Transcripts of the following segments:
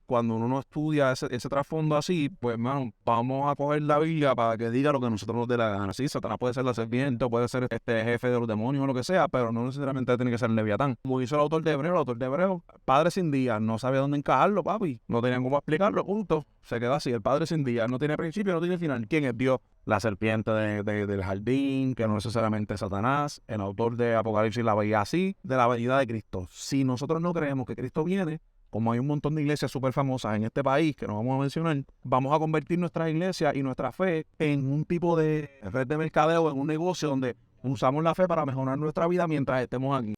cuando uno no estudia ese trasfondo así, pues, hermano, vamos a coger la Biblia para que diga lo que nosotros nos dé la gana. Sí, Satanás puede ser la serpiente, puede ser jefe de los demonios o lo que sea, pero no necesariamente tiene que ser el Leviatán. Como hizo el autor de Hebreo, padre sin día, no sabía dónde encajarlo, papi. No tenían cómo explicarlo, punto. Se queda así, el padre sin día, no tiene principio, no tiene final. ¿Quién es Dios? La serpiente del jardín, que no necesariamente es Satanás. El autor de Apocalipsis la veía así, de la venida de Cristo. Si nosotros no creemos que Cristo viene, como hay un montón de iglesias súper famosas en este país que no vamos a mencionar, vamos a convertir nuestra iglesia y nuestra fe en un tipo de red de mercadeo, en un negocio donde usamos la fe para mejorar nuestra vida mientras estemos aquí.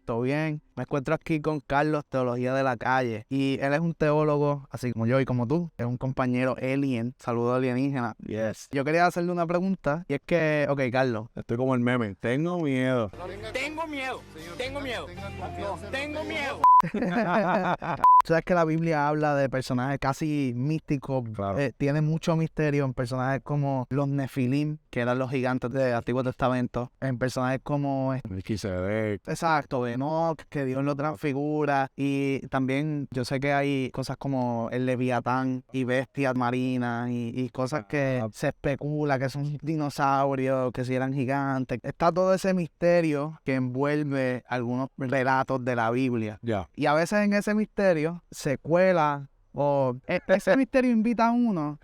¿Todo bien? Me encuentro aquí con Carlos, Teología de la Calle, y él es un teólogo, así como yo y como tú, es un compañero alien, saludo alienígena. Yes. Yo quería hacerle una pregunta, y es que, ok, Carlos. Estoy como el meme, tengo miedo. Tengo miedo, tengo miedo, tengo miedo. Tú sabes que la Biblia habla de personajes casi místicos, Claro. Tiene mucho misterio en personajes como los Nefilim, que eran los gigantes del Antiguo Testamento, en personajes como Melquisedec. exacto, Enoch, que Dios lo transfigura, y también yo sé que hay cosas como el Leviatán y bestias marinas y cosas que se especula que son dinosaurios, que si eran gigantes. Está todo ese misterio que envuelve algunos relatos de la Biblia. Ya. Y a veces en ese misterio se cuela o ese misterio invita a uno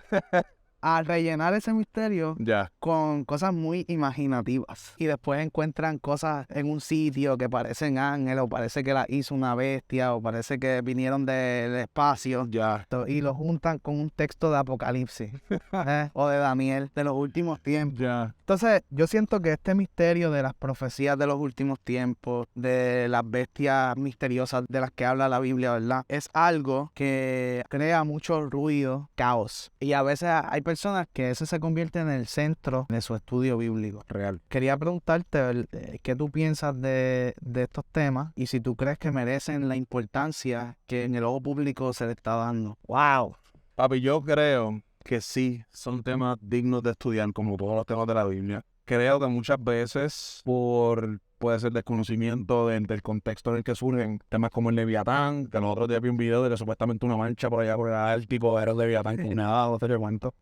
a rellenar ese misterio Ya. con cosas muy imaginativas. Y después encuentran cosas en un sitio que parecen ángeles, o parece que las hizo una bestia, o parece que vinieron del espacio. Ya. Y lo juntan con un texto de Apocalipsis o de Daniel, de los últimos tiempos. Ya. Entonces, yo siento que este misterio de las profecías de los últimos tiempos, de las bestias misteriosas de las que habla la Biblia, ¿verdad? Es algo que crea mucho ruido, caos. Y a veces hay personas que ese se convierte en el centro de su estudio bíblico. Real. Quería preguntarte qué tú piensas de estos temas y si tú crees que merecen la importancia que en el ojo público se le está dando. ¡Wow! Papi, yo creo que sí, son temas dignos de estudiar, como todos los temas de la Biblia. Creo que muchas veces, puede ser desconocimiento del contexto en el que surgen temas como el Leviatán, que los otros días vi un video de que supuestamente una marcha por allá por el Ártico era el Leviatán, y nada, no sé qué cuento.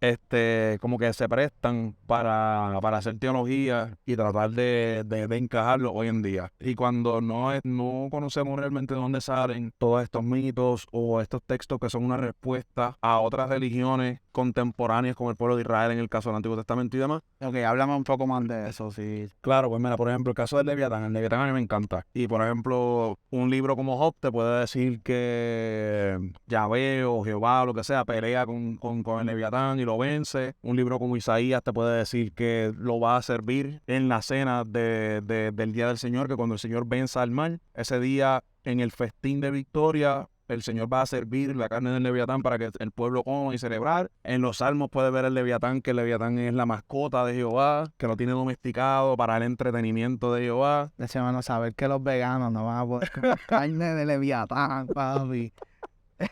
Como que se prestan para hacer teología y tratar de encajarlo hoy en día. Y cuando no conocemos realmente de dónde salen todos estos mitos o estos textos que son una respuesta a otras religiones contemporáneas como el pueblo de Israel en el caso del Antiguo Testamento y demás. Ok, háblame un poco más de eso, sí. Claro, pues mira, por ejemplo, el caso del Leviatán. El Leviatán a mí me encanta. Y por ejemplo, un libro como Job te puede decir que Yahvé o Jehová o lo que sea pelea con el Leviatán y lo vence. Un libro como Isaías te puede decir que lo va a servir en la cena del día del Señor, que cuando el Señor venza al mal, ese día en el festín de victoria, el Señor va a servir la carne del Leviatán para que el pueblo coma y celebrar. En los Salmos puede ver el Leviatán, que el Leviatán es la mascota de Jehová, que lo tiene domesticado para el entretenimiento de Jehová. Decíamos, no saber que los veganos no van a poder comer carne de Leviatán, papi.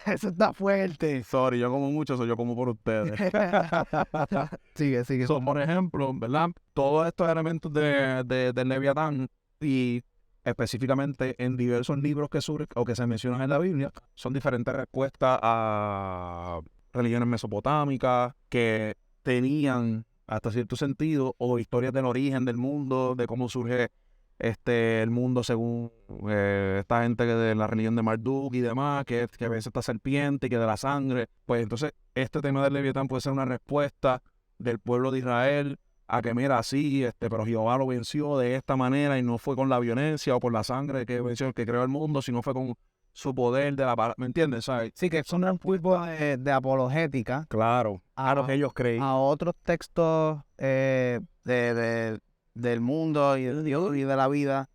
Eso está fuerte. Sorry, yo como mucho, yo como por ustedes. Sigue. Por ejemplo, ¿verdad? Todos estos elementos del Leviatán y específicamente en diversos libros que surgen o que se mencionan en la Biblia, son diferentes respuestas a religiones mesopotámicas que tenían hasta cierto sentido o historias del origen del mundo, de cómo surge el mundo según esta gente de la religión de Marduk y demás, que a veces esta serpiente y que de la sangre. Pues entonces este tema del Leviatán puede ser una respuesta del pueblo de Israel a que mira, sí, pero Jehová lo venció de esta manera y no fue con la violencia o por la sangre que venció el que creó el mundo, sino fue con su poder de la palabra, ¿me entiendes? ¿Sabes? Sí, que son un tipo de apologética Claro, a lo que ellos creen. a otros textos del mundo y de Dios y de la vida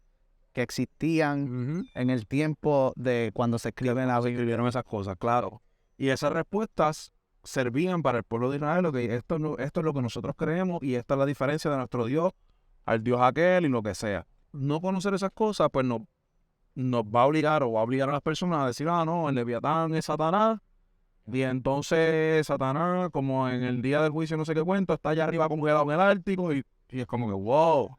que existían en el tiempo de cuando se escriben la Biblia. Escribieron esas cosas, claro. Y esas respuestas servían para el pueblo de Israel, esto es lo que nosotros creemos y esta es la diferencia de nuestro Dios al Dios aquel y lo que sea. No conocer esas cosas, pues no nos va a obligar o va a obligar a las personas a decir, no, el Leviatán es Satanás. Y entonces Satanás, como en el día del juicio no sé qué cuento, está allá arriba congelado en el Ártico y es como que, wow,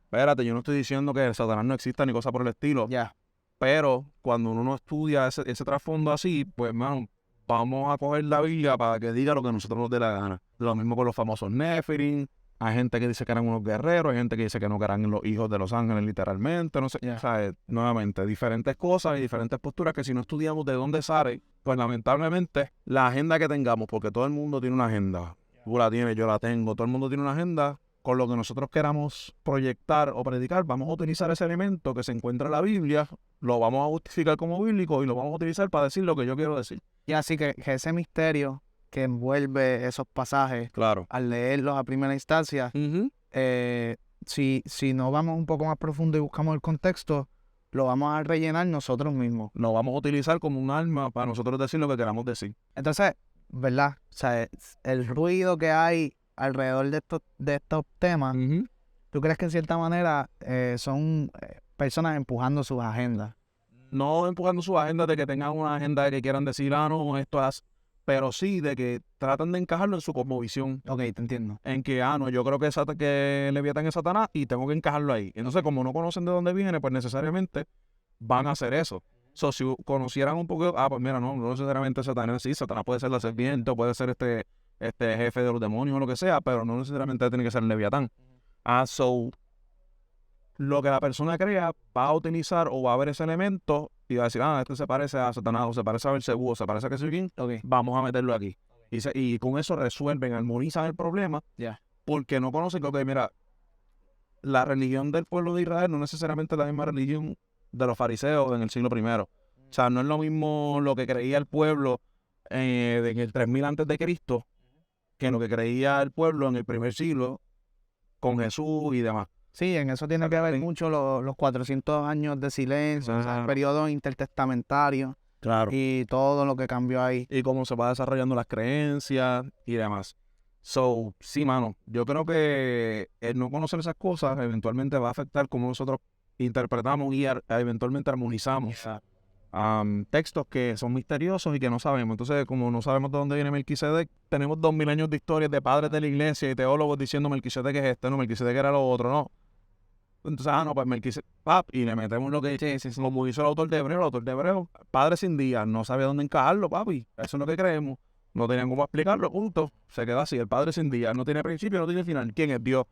espérate, yo no estoy diciendo que el Satanás no exista ni cosa por el estilo. Ya. Pero cuando uno no estudia ese trasfondo así, pues, mano, vamos a coger la Biblia para que diga lo que a nosotros nos dé la gana. Lo mismo con los famosos Nephilim. Hay gente que dice que eran unos guerreros, hay gente que dice que no, que eran los hijos de los ángeles literalmente, no sé. O sea, nuevamente, diferentes cosas y diferentes posturas que si no estudiamos de dónde sale, pues lamentablemente la agenda que tengamos, porque todo el mundo tiene una agenda. Tú la tienes, yo la tengo, todo el mundo tiene una agenda. Con lo que nosotros queramos proyectar o predicar, vamos a utilizar ese elemento que se encuentra en la Biblia, lo vamos a justificar como bíblico y lo vamos a utilizar para decir lo que yo quiero decir. Y así que ese misterio que envuelve esos pasajes, Claro. al leerlos a primera instancia, si no vamos un poco más profundo y buscamos el contexto, lo vamos a rellenar nosotros mismos. Lo vamos a utilizar como un arma para nosotros decir lo que queramos decir. Entonces, ¿verdad? O sea, el ruido que hay alrededor de estos temas, ¿tú crees que en cierta manera son personas empujando sus agendas? No empujando sus agendas de que tengan una agenda de que quieran decir, no, esto es, pero sí de que tratan de encajarlo en su cosmovisión. Ok, te entiendo. En que, no, yo creo que Leviatán es Satanás y tengo que encajarlo ahí. Entonces, como no conocen de dónde viene, pues necesariamente van a hacer eso. Si conocieran un poco, pues mira, no necesariamente Satanás, sí, Satanás puede ser la serpiente, puede ser este jefe de los demonios o lo que sea, pero no necesariamente tiene que ser Leviatán. Lo que la persona crea va a utilizar o va a ver ese elemento y va a decir, esto se parece a Satanás o se parece a Belcebú o se parece a que soy quién, vamos a meterlo aquí. Y con eso resuelven, armonizan el problema, porque no conocen que, mira, la religión del pueblo de Israel no necesariamente es la misma religión de los fariseos en el siglo I. O sea, no es lo mismo lo que creía el pueblo en el 3000 antes de Cristo que lo que creía el pueblo en el primer siglo con Jesús y demás. Sí, en eso tiene que ver mucho los 400 años de silencio, o sea, el periodo intertestamentario. Claro. Y todo lo que cambió ahí. Y cómo se va desarrollando las creencias y demás. Sí, mano, yo creo que el no conocer esas cosas eventualmente va a afectar cómo nosotros interpretamos y eventualmente armonizamos textos que son misteriosos y que no sabemos. Entonces, como no sabemos de dónde viene Melquisedec, tenemos 2000 años de historias de padres de la iglesia y teólogos diciendo Melquisedec es este, no, Melquisedec era lo otro, no. Entonces, pues Melquisedec, y le metemos lo que como hizo el autor de Hebreo, padre sin día, no sabía dónde encajarlo, papi. Eso es lo que creemos. No tenían cómo explicarlo, punto. Se queda así, el padre sin día, no tiene principio, no tiene final. ¿Quién es Dios?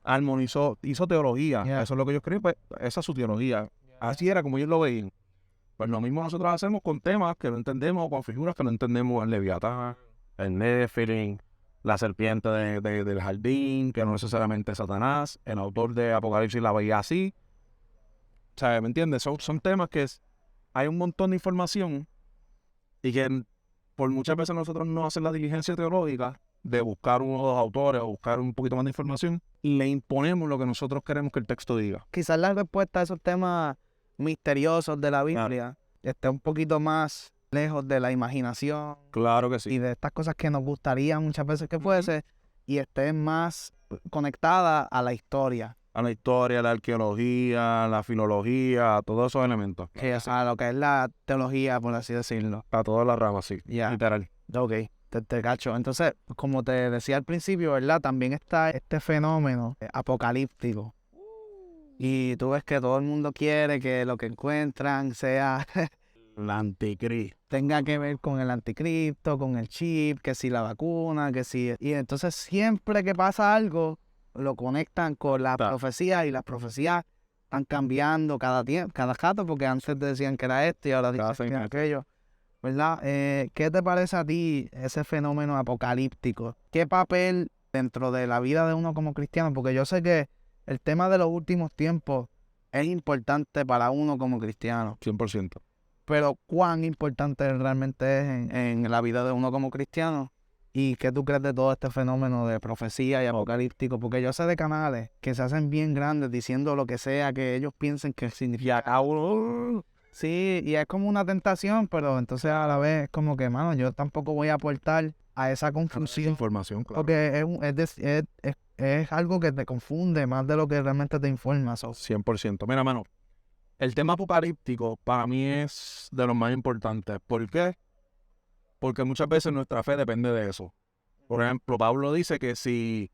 Armonizó, hizo teología. Eso es lo que ellos creen, pues esa es su teología. Así era como ellos lo veían. Pues lo mismo nosotros hacemos con temas que no entendemos, con figuras que no entendemos, el Leviatán, el Nephilim, la serpiente del jardín, que no necesariamente es Satanás, el autor de Apocalipsis la veía así. O sea, ¿me entiendes? Son temas que hay un montón de información y que por muchas veces nosotros no hacemos la diligencia teológica de buscar uno o dos autores o buscar un poquito más de información y le imponemos lo que nosotros queremos que el texto diga. Quizás la respuesta a esos temas misteriosos de la Biblia esté un poquito más lejos de la imaginación. Claro que sí. Y de estas cosas que nos gustaría muchas veces que fuese, y esté más conectada a la historia. A la historia, la arqueología, la filología, a todos esos elementos. A lo que es la teología, por así decirlo. A todas las ramas, sí. Literal. Ok, te cacho. Entonces, como te decía al principio, ¿verdad? También está este fenómeno apocalíptico. Y tú ves que todo el mundo quiere que lo que encuentran sea el anticristo, tenga que ver con el anticristo, con el chip, que si la vacuna, que si... Y entonces siempre que pasa algo, lo conectan con la profecía y las profecías están cambiando cada rato, porque antes te decían que era esto y ahora dicen que era aquello. ¿Verdad? ¿Qué te parece a ti ese fenómeno apocalíptico? ¿Qué papel dentro de la vida de uno como cristiano? Porque yo sé que el tema de los últimos tiempos es importante para uno como cristiano. 100%. Pero ¿cuán importante realmente es en la vida de uno como cristiano? ¿Y qué tú crees de todo este fenómeno de profecía y apocalíptico? Porque yo sé de canales que se hacen bien grandes diciendo lo que sea que ellos piensen que significa. Sí, y es como una tentación, pero entonces a la vez es como que, mano, yo tampoco voy a aportar a esa confusión. Información, claro. Porque es algo que te confunde más de lo que realmente te informa. 100%. Mira, mano, el tema apocalíptico para mí es de los más importantes. ¿Por qué? Porque muchas veces nuestra fe depende de eso. Por ejemplo, Pablo dice que si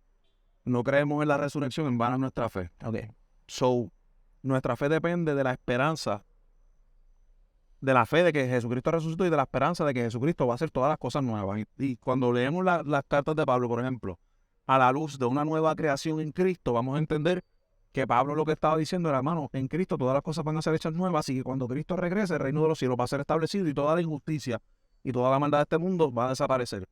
no creemos en la resurrección, en vano es nuestra fe. Okay. So, nuestra fe depende de la esperanza, de la fe de que Jesucristo resucitó y de la esperanza de que Jesucristo va a hacer todas las cosas nuevas. Y cuando leemos las cartas de Pablo, por ejemplo, a la luz de una nueva creación en Cristo, vamos a entender que Pablo lo que estaba diciendo era, hermano, en Cristo todas las cosas van a ser hechas nuevas y que cuando Cristo regrese, el reino de los cielos va a ser establecido y toda la injusticia y toda la maldad de este mundo va a desaparecer.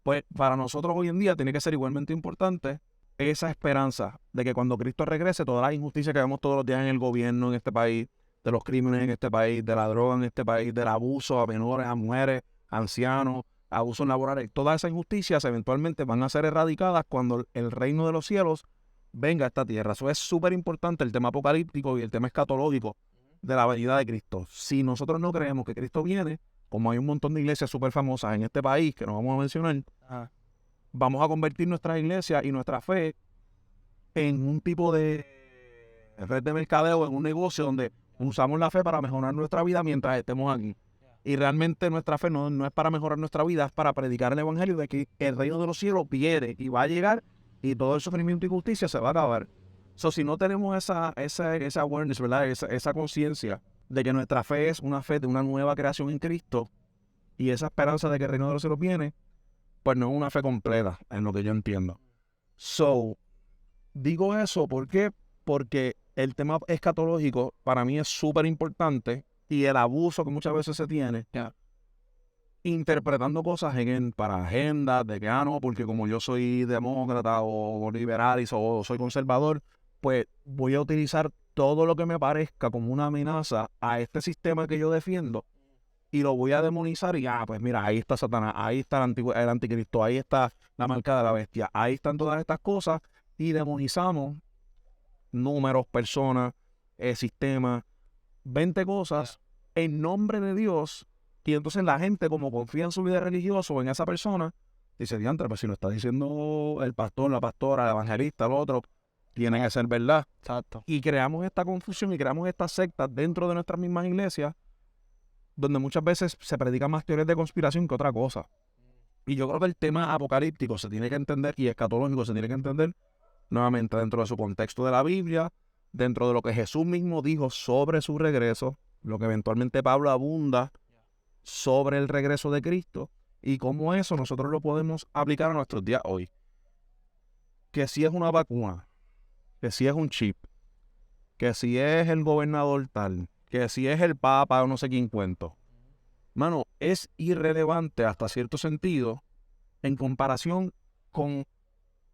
Pues para nosotros hoy en día tiene que ser igualmente importante esa esperanza de que cuando Cristo regrese, toda la injusticia que vemos todos los días en el gobierno en este país, de los crímenes en este país, de la droga en este país, del abuso a menores, a mujeres, a ancianos, abusos laborales, todas esas injusticias eventualmente van a ser erradicadas cuando el reino de los cielos venga a esta tierra. Eso es súper importante, el tema apocalíptico y el tema escatológico de la venida de Cristo. Si nosotros no creemos que Cristo viene, como hay un montón de iglesias súper famosas en este país que no vamos a mencionar, vamos a convertir nuestras iglesias y nuestra fe en un tipo de red de mercadeo, en un negocio donde usamos la fe para mejorar nuestra vida mientras estemos aquí. Y realmente nuestra fe no es para mejorar nuestra vida, es para predicar el evangelio de que el reino de los cielos viene y va a llegar y todo el sufrimiento y justicia se va a acabar. So, si no tenemos esa awareness, ¿verdad? Esa conciencia de que nuestra fe es una fe de una nueva creación en Cristo y esa esperanza de que el reino de los cielos viene, pues no es una fe completa, en lo que yo entiendo. So, digo eso, ¿por qué? Porque el tema escatológico para mí es súper importante y el abuso que muchas veces se tiene interpretando cosas para agendas de que, no, porque como yo soy demócrata o liberal o soy conservador, pues voy a utilizar todo lo que me parezca como una amenaza a este sistema que yo defiendo y lo voy a demonizar y, pues mira, ahí está Satanás, ahí está el anticristo, ahí está la marca de la bestia, ahí están todas estas cosas y demonizamos números, personas, sistemas, 20 cosas en nombre de Dios. Y entonces la gente, como confía en su vida religiosa o en esa persona, dice, diantre, pues si lo está diciendo el pastor, la pastora, el evangelista, el otro, tiene que ser verdad. Exacto. Y creamos esta confusión y creamos estas sectas dentro de nuestras mismas iglesias, donde muchas veces se predican más teorías de conspiración que otra cosa. Y yo creo que el tema apocalíptico se tiene que entender y escatológico se tiene que entender nuevamente dentro de su contexto de la Biblia, dentro de lo que Jesús mismo dijo sobre su regreso, lo que eventualmente Pablo abunda sobre el regreso de Cristo y cómo eso nosotros lo podemos aplicar a nuestros días hoy. Que si es una vacuna, que si es un chip, que si es el gobernador tal, que si es el papa o no sé quién cuento. Mano, es irrelevante hasta cierto sentido en comparación con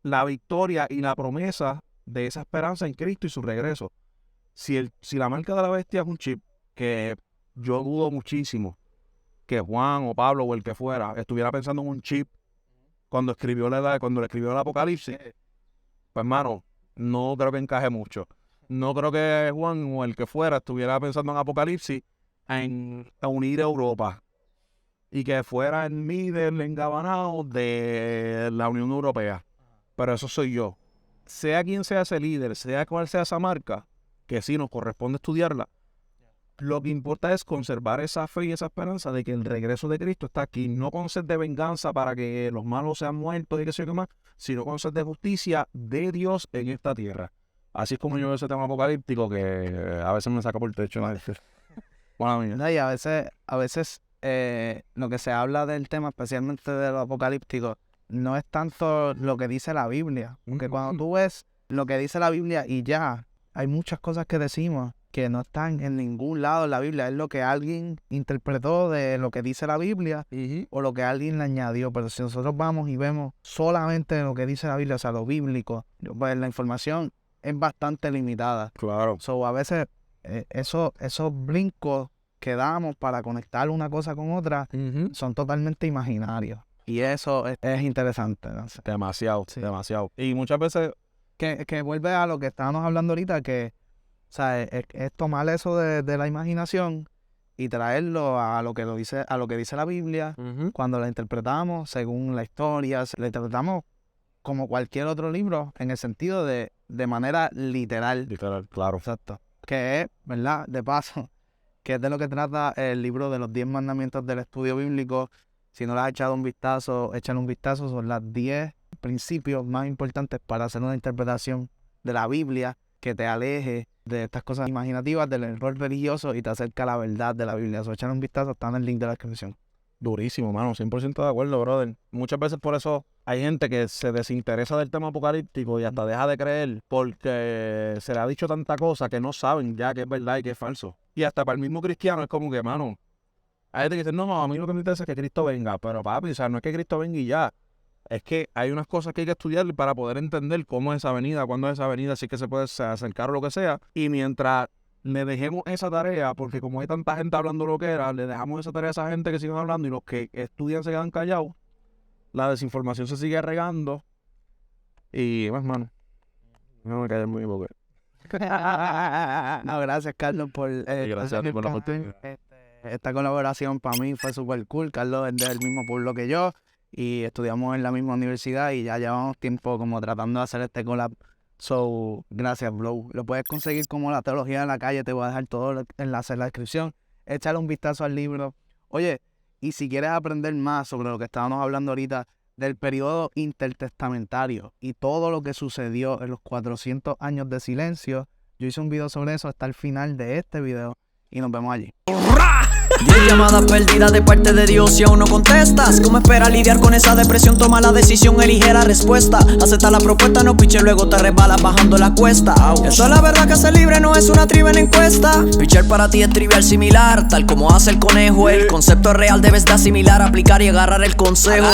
la victoria y la promesa de esa esperanza en Cristo y su regreso. Si la marca de la bestia es un chip, que yo dudo muchísimo que Juan o Pablo o el que fuera estuviera pensando en un chip cuando le escribió el Apocalipsis, pues hermano, no creo que encaje mucho. No creo que Juan o el que fuera estuviera pensando en Apocalipsis en unir a Europa y que fuera el líder engabanado de la Unión Europea. Pero eso soy yo. Sea quien sea ese líder, sea cual sea esa marca, que sí nos corresponde estudiarla, lo que importa es conservar esa fe y esa esperanza de que el regreso de Cristo está aquí, no con sed de venganza para que los malos sean muertos y qué sé yo qué más, sino con sed de justicia de Dios en esta tierra. Así es como yo veo ese tema apocalíptico que a veces me saca por el techo. Bueno, No, y a veces lo que se habla del tema, especialmente de lo apocalíptico, no es tanto lo que dice la Biblia. Porque cuando tú ves lo que dice la Biblia y ya, hay muchas cosas que decimos que no están en ningún lado en la Biblia. Es lo que alguien interpretó de lo que dice la Biblia o lo que alguien le añadió. Pero si nosotros vamos y vemos solamente lo que dice la Biblia, o sea, lo bíblico, pues la información es bastante limitada. Claro. So, a veces esos brincos que damos para conectar una cosa con otra son totalmente imaginarios. Y eso es interesante, ¿no? Demasiado, Sí. demasiado. Y muchas veces Que vuelve a lo que estábamos hablando ahorita, que o sea, es tomar eso de la imaginación y traerlo a lo que dice la Biblia. Cuando la interpretamos según la historia, la interpretamos como cualquier otro libro, en el sentido de manera literal. literal, claro. Exacto. que es, ¿verdad? De paso, que es de lo que trata el libro de los 10 mandamientos del estudio bíblico. Si no le has echado un vistazo, échale un vistazo. Son las 10 principios más importantes para hacer una interpretación de la Biblia que te aleje de estas cosas imaginativas, del error religioso y te acerca a la verdad de la Biblia. So, échale un vistazo, está en el link de la descripción. Durísimo, mano, 100% de acuerdo, brother. Muchas veces por eso hay gente que se desinteresa del tema apocalíptico y hasta deja de creer porque se le ha dicho tanta cosa que no saben ya que es verdad y que es falso. Y hasta para el mismo cristiano es como que, mano, hay gente que dice, no, a mí lo que me interesa es que Cristo venga. Pero papi, o sea, no es que Cristo venga y ya. Es que hay unas cosas que hay que estudiar para poder entender cómo es esa venida, cuándo es esa venida, si es que se puede acercar o lo que sea. Y mientras le dejemos esa tarea, porque como hay tanta gente hablando lo que era, le dejamos esa tarea a esa gente que sigan hablando y los que estudian se quedan callados, la desinformación se sigue regando. Y, pues, mano, no me calles muy porque... No, gracias, Carlos, por gracias por la oportunidad. Esta colaboración para mí fue súper cool. Carlos es del mismo pueblo que yo y estudiamos en la misma universidad y ya llevamos tiempo como tratando de hacer este collab. So, gracias, bro. Lo puedes conseguir como La Teología de la Calle. Te voy a dejar todos los enlaces en la descripción. Échale un vistazo al libro. Oye, y si quieres aprender más sobre lo que estábamos hablando ahorita del periodo intertestamentario y todo lo que sucedió en los 400 años de silencio, yo hice un video sobre eso hasta el final de este video y nos vemos allí. 10 llamadas perdidas de parte de Dios y aún no contestas. ¿Cómo esperas lidiar con esa depresión? Toma la decisión, elige la respuesta. Acepta la propuesta, no piche, luego te resbalas bajando la cuesta. Eso es la verdad, que ser libre no es una trivia en encuesta. Pichar para ti es trivial similar, tal como hace el conejo. El concepto es real, debes de asimilar, aplicar y agarrar el consejo.